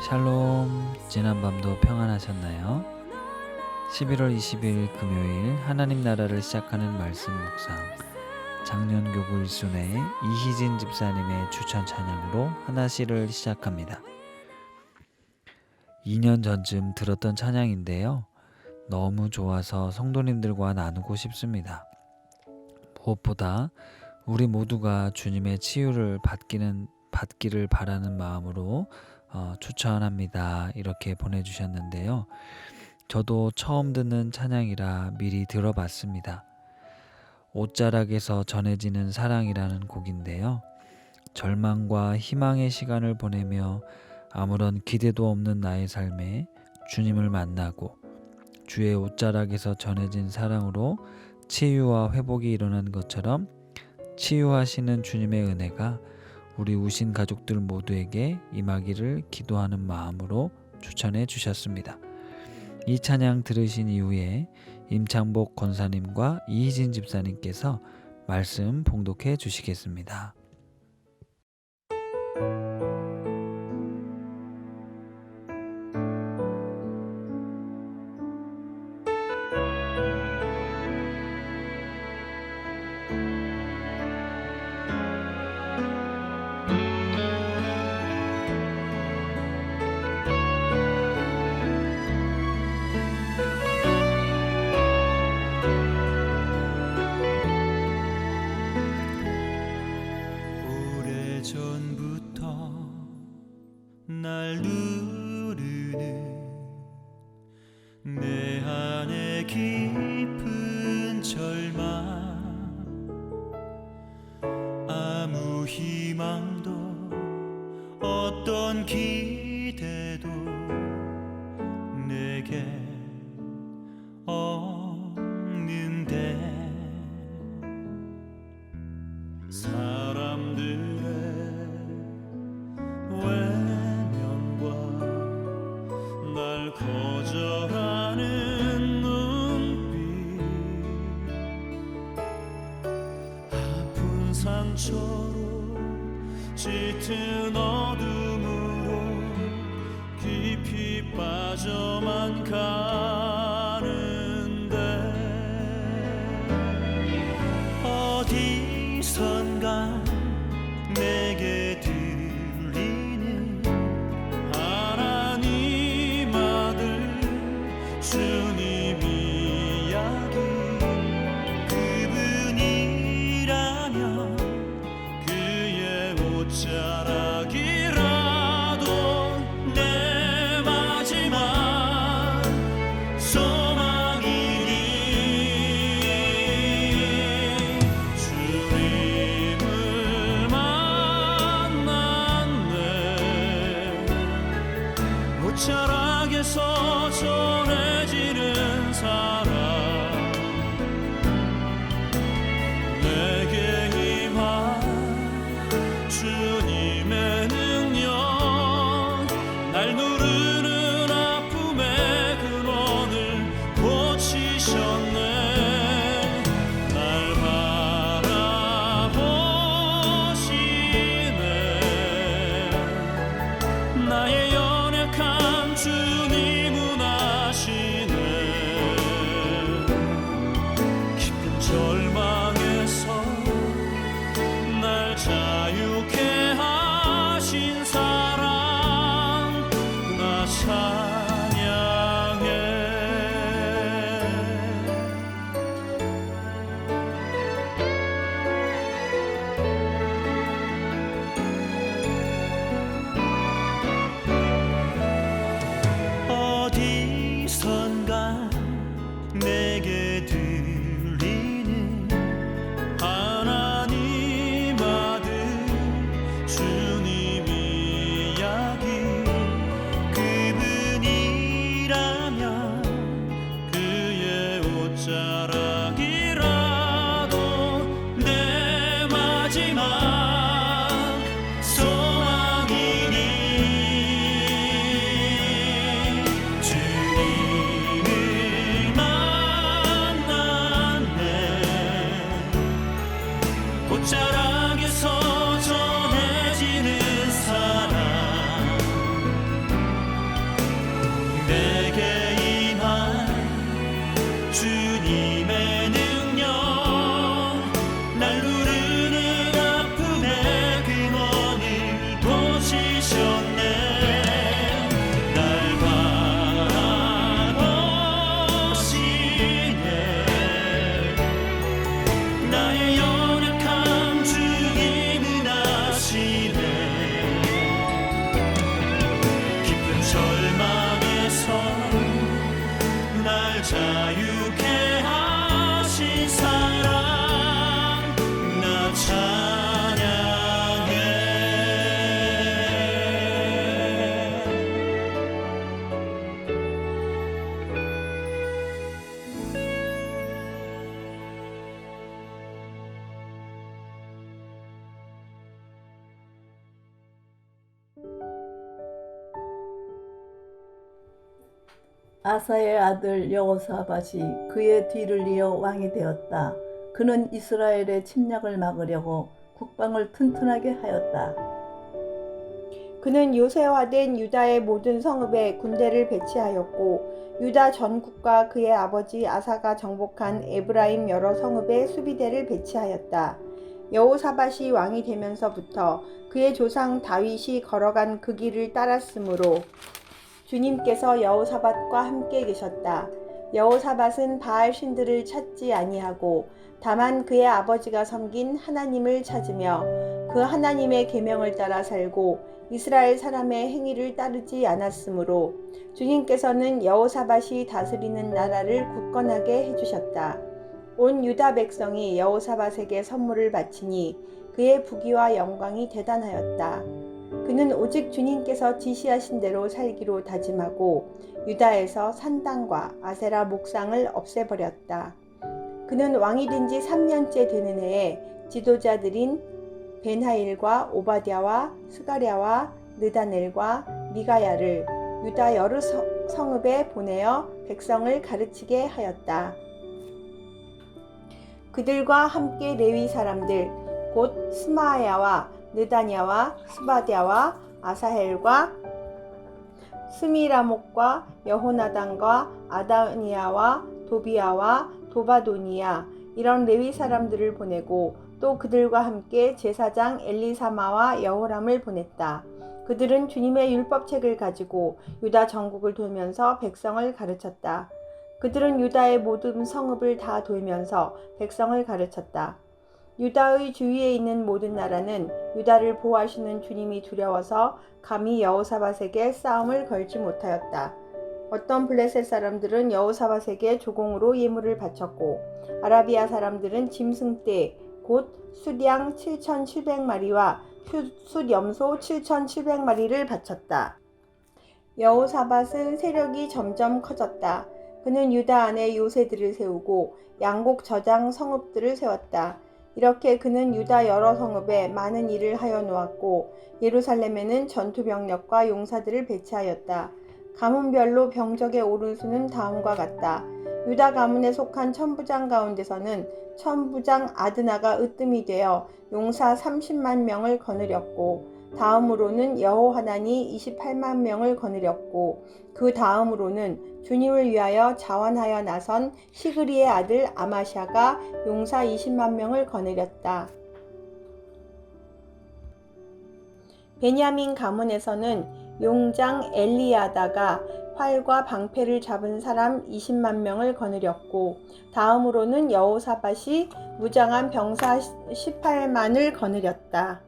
샬롬, 지난밤도 평안하셨나요? 11월 20일 금요일 하나님 나라를 시작하는 말씀 묵상, 장년교구 일순회 이희진 집사님의 추천 찬양으로 하나시를 시작합니다. 2년 전쯤 들었던 찬양인데요. 너무 좋아서 성도님들과 나누고 싶습니다. 무엇보다 우리 모두가 주님의 치유를 받기를 바라는 마음으로 추천합니다. 이렇게 보내주셨는데요. 저도 처음 듣는 찬양이라 미리 들어봤습니다. 옷자락에서 전해지는 사랑이라는 곡인데요. 절망과 희망의 시간을 보내며 아무런 기대도 없는 나의 삶에 주님을 만나고 주의 옷자락에서 전해진 사랑으로 치유와 회복이 일어난 것처럼 치유하시는 주님의 은혜가 우리 우신 가족들 모두에게 임하기를 기도하는 마음으로 추천해 주셨습니다. 이 찬양 들으신 이후에 임창복 권사님과 이희진 집사님께서 말씀 봉독해 주시겠습니다. 날 누르는 내 안에 깊은 절망, 아무 희망도 어떤 기대도 내게 없는데 사람들의 날 거절하는 눈빛, 아픈 상처로 짙은 어둠으로 깊이 빠져만 가는데 어디선가 내게 주님 이야기, 그분이라면 그의 옷자락이라도 내 마지막 소망이니 주님을 만났네. 옷자락에서 전해지는 사랑, 내게 임한 주님의 능력, 날 누르는 아픔의 근원을 고치셨네. 날 바라보시네. 나의 연약한 주님은 아시네. 깊은 절망에서 날 자유케 하신 사랑, 나 찬양해. 아사의 아들 여호사밧이 그의 뒤를 이어 왕이 되었다. 그는 이스라엘의 침략을 막으려고 국방을 튼튼하게 하였다. 그는 요새화된 유다의 모든 성읍에 군대를 배치하였고 유다 전국과 그의 아버지 아사가 정복한 에브라임 여러 성읍에 수비대를 배치하였다. 여호사밧이 왕이 되면서부터 그의 조상 다윗이 걸어간 그 길을 따랐으므로 주님께서 여호사밧과 함께 계셨다. 여호사밧은 바알 신들을 찾지 아니하고 다만 그의 아버지가 섬긴 하나님을 찾으며 그 하나님의 계명을 따라 살고 이스라엘 사람의 행위를 따르지 않았으므로 주님께서는 여호사밧이 다스리는 나라를 굳건하게 해주셨다. 온 유다 백성이 여호사밧에게 선물을 바치니 그의 부귀와 영광이 대단하였다. 그는 오직 주님께서 지시하신 대로 살기로 다짐하고 유다에서 산당과 아세라 목상을 없애버렸다. 그는 왕이 된 지 3년째 되는 해에 지도자들인 벤하일과 오바댜와 스가랴와 느다넬과 미가야를 유다 여러 성읍에 보내어 백성을 가르치게 하였다. 그들과 함께 레위 사람들 곧 스마야와 느다냐와 스바댜와 아사헬과 스미라목과 여호나단과 아다니아와 도비아와 도바도니아 이런 레위 사람들을 보내고 또 그들과 함께 제사장 엘리사마와 여호람을 보냈다. 그들은 주님의 율법책을 가지고 유다 전국을 돌면서 백성을 가르쳤다. 그들은 유다의 모든 성읍을 다 돌면서 백성을 가르쳤다. 유다의 주위에 있는 모든 나라는 유다를 보호하시는 주님이 두려워서 감히 여호사밧에게 싸움을 걸지 못하였다. 어떤 블레셋 사람들은 여호사밧에게 조공으로 예물을 바쳤고 아라비아 사람들은 짐승떼 곧 숫양 7,700마리와 숫염소 7,700마리를 바쳤다. 여호사밧은 세력이 점점 커졌다. 그는 유다 안에 요새들을 세우고 양곡 저장 성읍들을 세웠다. 이렇게 그는 유다 여러 성읍에 많은 일을 하여 놓았고 예루살렘에는 전투병력과 용사들을 배치하였다. 가문별로 병적의 오른 수는 다음과 같다. 유다 가문에 속한 천부장 가운데서는 천부장 아드나가 으뜸이 되어 용사 30만 명을 거느렸고 다음으로는 여호하난이 28만 명을 거느렸고 그 다음으로는 주님을 위하여 자원하여 나선 시그리의 아들 아마샤가 용사 20만 명을 거느렸다. 베냐민 가문에서는 용장 엘리야다가 활과 방패를 잡은 사람 20만 명을 거느렸고 다음으로는 여호사밧이 무장한 병사 18만을 거느렸다.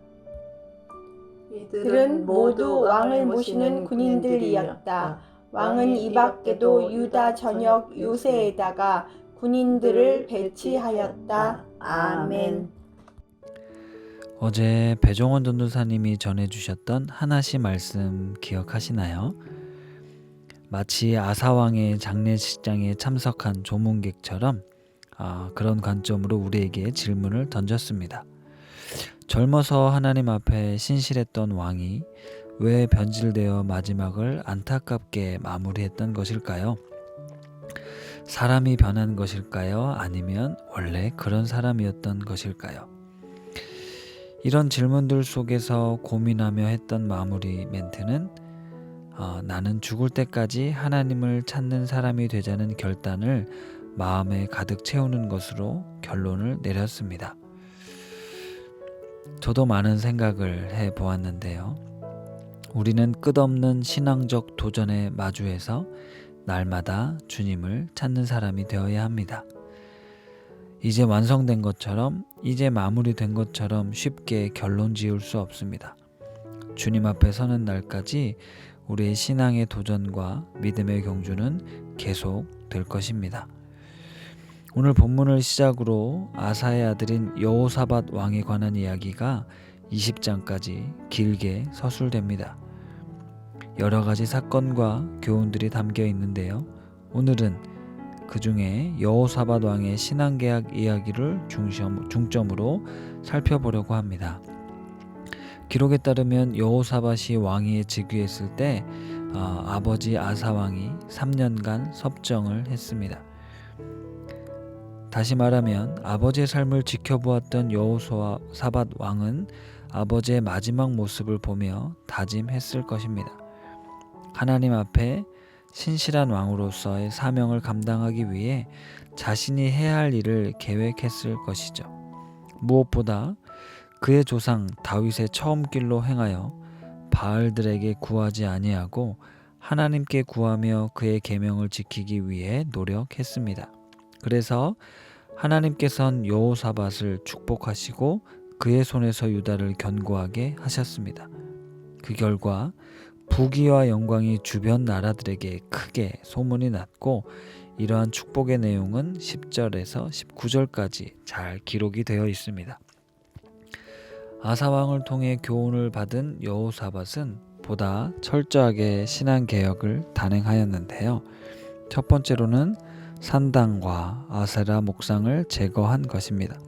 이들은 모두 왕을 모시는 군인들이었다. 왕은 이 밖에도 유다 전역 요새에다가 군인들을 배치하였다. 아멘. 어제 배종원 전도사님이 전해주셨던 하나씩 말씀 기억하시나요? 마치 아사왕의 장례식장에 참석한 조문객처럼 그런 관점으로 우리에게 질문을 던졌습니다. 젊어서 하나님 앞에 신실했던 왕이 왜 변질되어 마지막을 안타깝게 마무리했던 것일까요? 사람이 변한 것일까요? 아니면 원래 그런 사람이었던 것일까요? 이런 질문들 속에서 고민하며 했던 마무리 멘트는 나는 죽을 때까지 하나님을 찾는 사람이 되자는 결단을 마음에 가득 채우는 것으로 결론을 내렸습니다. 저도 많은 생각을 해보았는데요. 우리는 끝없는 신앙적 도전에 마주해서 날마다 주님을 찾는 사람이 되어야 합니다. 이제 완성된 것처럼, 이제 마무리된 것처럼 쉽게 결론 지을 수 없습니다. 주님 앞에 서는 날까지 우리의 신앙의 도전과 믿음의 경주는 계속 될 것입니다. 오늘 본문을 시작으로 아사의 아들인 여호사밧 왕에 관한 이야기가 20장까지 길게 서술됩니다. 여러 가지 사건과 교훈들이 담겨 있는데요. 오늘은 그 중에 여호사밧 왕의 신앙개혁 이야기를 중점으로 살펴보려고 합니다. 기록에 따르면 여호사밧이 왕위에 즉위했을 때 아버지 아사 왕이 3년간 섭정을 했습니다. 다시 말하면 아버지의 삶을 지켜보았던 여호사밧 왕은 아버지의 마지막 모습을 보며 다짐했을 것입니다. 하나님 앞에 신실한 왕으로서의 사명을 감당하기 위해 자신이 해야 할 일을 계획했을 것이죠. 무엇보다 그의 조상 다윗의 처음 길로 행하여 바알들에게 구하지 아니하고 하나님께 구하며 그의 계명을 지키기 위해 노력했습니다. 그래서 하나님께서는 여호사밧을 축복하시고 그의 손에서 유다를 견고하게 하셨습니다. 그 결과 부귀와 영광이 주변 나라들에게 크게 소문이 났고 이러한 축복의 내용은 10절에서 19절까지 잘 기록이 되어 있습니다. 아사왕을 통해 교훈을 받은 여호사밧은 보다 철저하게 신앙개혁을 단행하였는데요. 첫 번째로는 산당과 아세라 목상을 제거한 것입니다.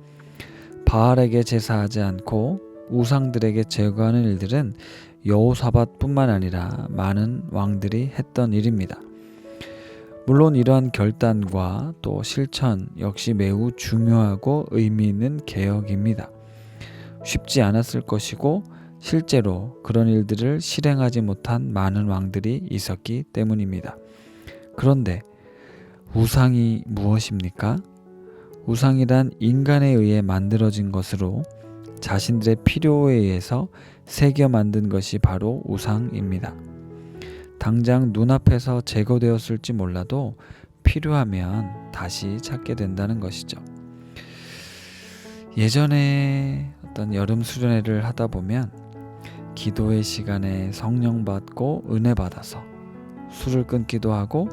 바알에게 제사하지 않고 우상들에게 제거하는 일들은 여호사밧뿐만 아니라 많은 왕들이 했던 일입니다. 물론 이러한 결단과 또 실천 역시 매우 중요하고 의미 있는 개혁입니다. 쉽지 않았을 것이고 실제로 그런 일들을 실행하지 못한 많은 왕들이 있었기 때문입니다. 그런데 우상이 무엇입니까? 우상이란 인간에 의해 만들어진 것으로 자신들의 필요에 의해서 새겨 만든 것이 바로 우상입니다. 당장 눈앞에서 제거되었을지 몰라도 필요하면 다시 찾게 된다는 것이죠. 예전에 어떤 여름 수련회를 하다 보면 기도의 시간에 성령 받고 은혜 받아서 술을 끊기도 하고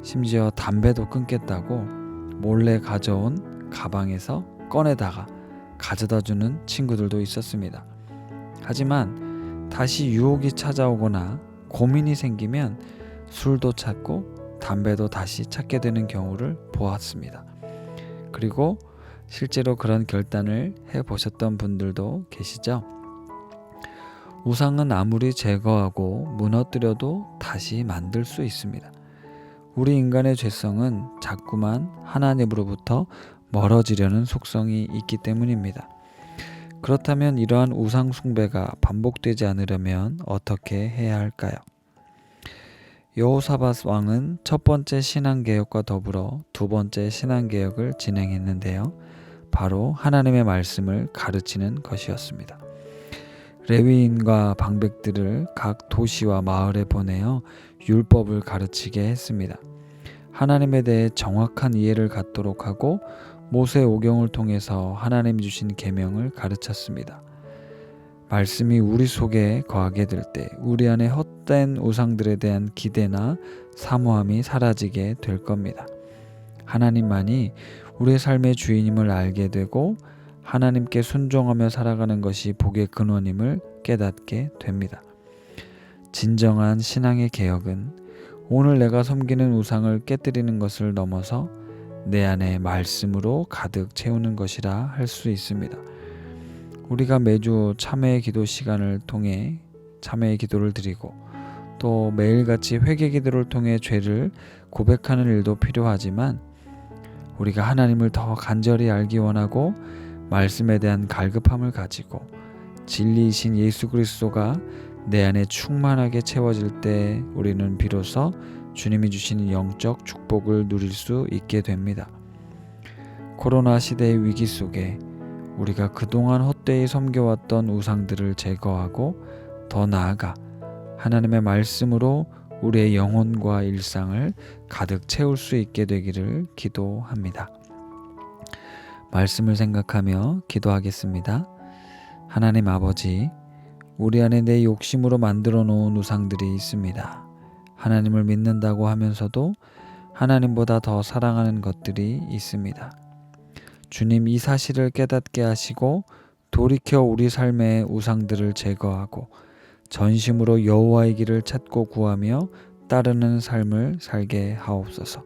심지어 담배도 끊겠다고 몰래 가져온 가방에서 꺼내다가 가져다 주는 친구들도 있었습니다. 하지만 다시 유혹이 찾아오거나 고민이 생기면 술도 찾고 담배도 다시 찾게 되는 경우를 보았습니다. 그리고 실제로 그런 결단을 해보셨던 분들도 계시죠? 우상은 아무리 제거하고 무너뜨려도 다시 만들 수 있습니다. 우리 인간의 죄성은 자꾸만 하나님으로부터 멀어지려는 속성이 있기 때문입니다. 그렇다면 이러한 우상 숭배가 반복되지 않으려면 어떻게 해야 할까요? 여호사밧 왕은 첫 번째 신앙개혁과 더불어 두 번째 신앙개혁을 진행했는데요. 바로 하나님의 말씀을 가르치는 것이었습니다. 레위인과 방백들을 각 도시와 마을에 보내어 율법을 가르치게 했습니다. 하나님에 대해 정확한 이해를 갖도록 하고 모세 오경을 통해서 하나님 주신 계명을 가르쳤습니다. 말씀이 우리 속에 거하게 될 때 우리 안에 헛된 우상들에 대한 기대나 사모함이 사라지게 될 겁니다. 하나님만이 우리의 삶의 주인임을 알게 되고 하나님께 순종하며 살아가는 것이 복의 근원임을 깨닫게 됩니다. 진정한 신앙의 개혁은 오늘 내가 섬기는 우상을 깨뜨리는 것을 넘어서 내 안에 말씀으로 가득 채우는 것이라 할 수 있습니다. 우리가 매주 참회의 기도 시간을 통해 참회의 기도를 드리고 또 매일같이 회개 기도를 통해 죄를 고백하는 일도 필요하지만 우리가 하나님을 더 간절히 알기 원하고 말씀에 대한 갈급함을 가지고 진리이신 예수 그리스도가 내 안에 충만하게 채워질 때 우리는 비로소 주님이 주시는 영적 축복을 누릴 수 있게 됩니다. 코로나 시대의 위기 속에 우리가 그동안 헛되이 섬겨왔던 우상들을 제거하고 더 나아가 하나님의 말씀으로 우리의 영혼과 일상을 가득 채울 수 있게 되기를 기도합니다. 말씀을 생각하며 기도하겠습니다. 하나님 아버지, 우리 안에 내 욕심으로 만들어 놓은 우상들이 있습니다. 하나님을 믿는다고 하면서도 하나님보다 더 사랑하는 것들이 있습니다. 주님, 이 사실을 깨닫게 하시고 돌이켜 우리 삶의 우상들을 제거하고 전심으로 여호와의 길을 찾고 구하며 따르는 삶을 살게 하옵소서.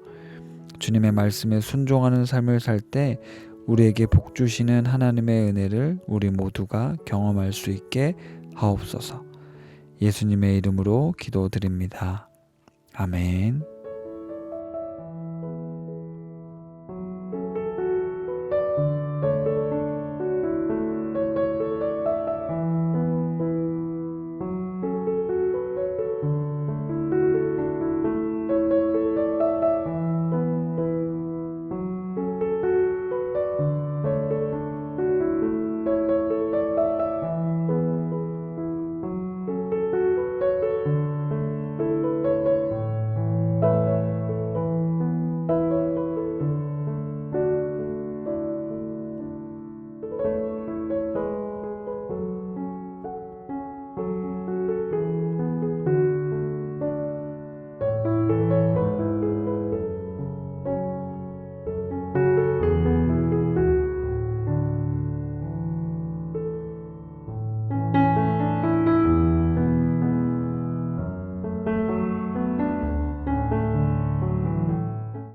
주님의 말씀에 순종하는 삶을 살 때 우리에게 복 주시는 하나님의 은혜를 우리 모두가 경험할 수 있게 하옵소서. 예수님의 이름으로 기도드립니다. 아멘.